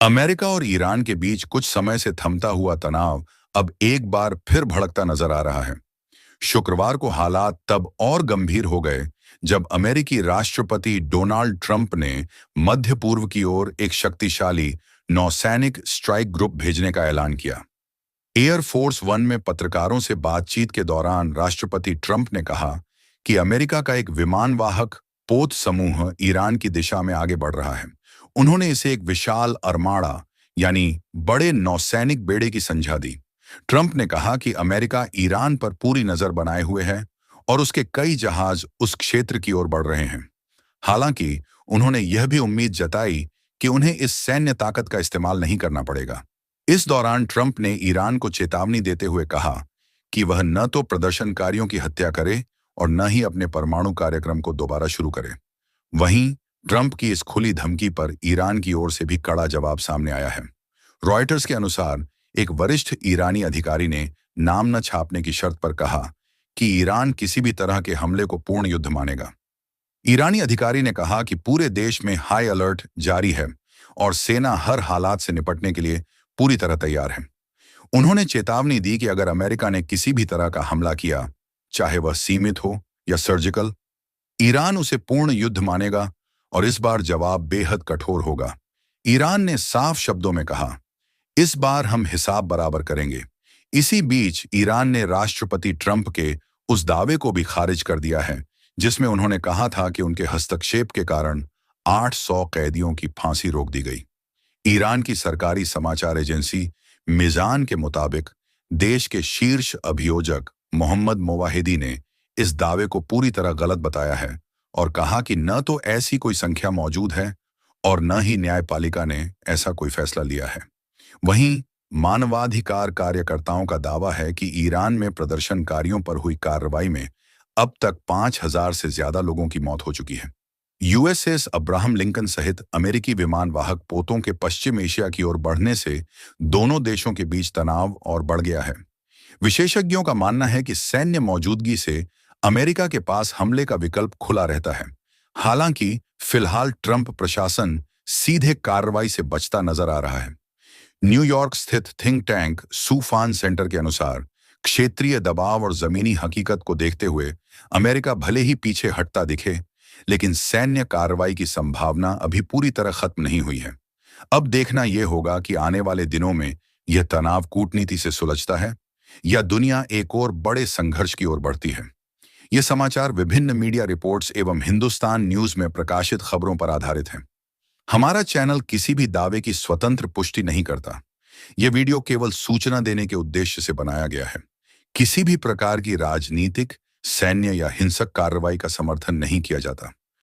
America और Iran के बीच कुछ समय से थमता हुआ तनाव अब एक बार फिर भड़कता नजर आ रहा है। शुक्रवार को हालात तब और गंभीर हो गए जब अमेरिकी राष्ट्रपति डोनाल्ड ट्रंप ने मध्य पूर्व की ओर एक शक्तिशाली नौसैनिक स्ट्राइक ग्रुप भेजने का ऐलान किया। एयरफोर्स वन में पत्रकारों से बातचीत के दौरान राष्ट्रपति ट्रंप ने कहा कि अमेरिका का एक विमानवाहक पोत समूह ईरान की दिशा में आगे बढ़ रहा है। उन्होंने इसे एक विशाल अरमाड़ा यानी बड़े नौसैनिक बेड़े की संज्ञा दी। ट्रंप ने कहा कि अमेरिका ईरान पर पूरी नजर बनाए हुए है और उसके कई जहाज उस क्षेत्र की ओर बढ़ रहे हैं। हालांकि उन्होंने यह भी उम्मीद जताई कि उन्हें इस सैन्य ताकत का इस्तेमाल नहीं करना पड़ेगा। इस दौरान ट्रंप ने ईरान को चेतावनी देते हुए कहा कि वह न तो प्रदर्शनकारियों की हत्या करे और न ही अपने परमाणु कार्यक्रम को दोबारा शुरू करे। वहीं ट्रंप की इस खुली धमकी पर ईरान की ओर से भी कड़ा जवाब सामने आया है। रॉयटर्स के अनुसार एक वरिष्ठ ईरानी अधिकारी ने नाम न छापने की शर्त पर कहा कि ईरान किसी भी तरह के हमले को पूर्ण युद्ध मानेगा। ईरानी अधिकारी ने कहा कि पूरे देश में हाई अलर्ट जारी है और सेना हर हालात से निपटने के लिए पूरी तरह तैयार है। उन्होंने चेतावनी दी कि अगर अमेरिका ने किसी भी तरह का हमला किया, चाहे वह सीमित हो या सर्जिकल, ईरान उसे पूर्ण युद्ध मानेगा और इस बार जवाब बेहद कठोर होगा। ईरान ने साफ शब्दों में कहा, इस बार हम हिसाब बराबर करेंगे। इसी बीच ईरान ने राष्ट्रपति ट्रंप के उस दावे को भी खारिज कर दिया है जिसमें उन्होंने कहा था कि उनके हस्तक्षेप के कारण 800 कैदियों की फांसी रोक दी गई। ईरान की सरकारी समाचार एजेंसी मिजान के मुताबिक देश के शीर्ष अभियोजक मोहम्मद मोवाहिदी ने इस दावे को पूरी तरह गलत बताया है और कहा कि न तो ऐसी कोई संख्या मौजूद है और न ही न्यायपालिका ने ऐसा कोई फैसला लिया है। वहीं मानवाधिकार कार्यकर्ताओं का दावा है कि ईरान में प्रदर्शनकारियों पर हुई कार्रवाई में अब तक 5000 से ज्यादा लोगों की मौत हो चुकी है। यूएसएस अब्राहम लिंकन सहित अमेरिकी विमानवाहक पोतों के पश्चिम एशिया की ओर बढ़ने से दोनों देशों के बीच तनाव और बढ़ गया है। विशेषज्ञों का मानना है कि सैन्य मौजूदगी से अमेरिका के पास हमले का विकल्प खुला रहता है। हालांकि फिलहाल ट्रंप प्रशासन सीधे कार्रवाई से बचता नजर आ रहा है। न्यूयॉर्क स्थित थिंक टैंक सूफान सेंटर के अनुसार क्षेत्रीय दबाव और जमीनी हकीकत को देखते हुए अमेरिका भले ही पीछे हटता दिखे, लेकिन सैन्य कार्रवाई की संभावना अभी पूरी तरह खत्म नहीं हुई है। अब देखना यह होगा कि आने वाले दिनों में यह तनाव कूटनीति से सुलझता है या दुनिया एक और बड़े संघर्ष की ओर बढ़ती है। ये समाचार विभिन्न मीडिया रिपोर्ट्स एवं हिंदुस्तान न्यूज में प्रकाशित खबरों पर आधारित हैं। हमारा चैनल किसी भी दावे की स्वतंत्र पुष्टि नहीं करता। यह वीडियो केवल सूचना देने के उद्देश्य से बनाया गया है। किसी भी प्रकार की राजनीतिक, सैन्य या हिंसक कार्रवाई का समर्थन नहीं किया जाता।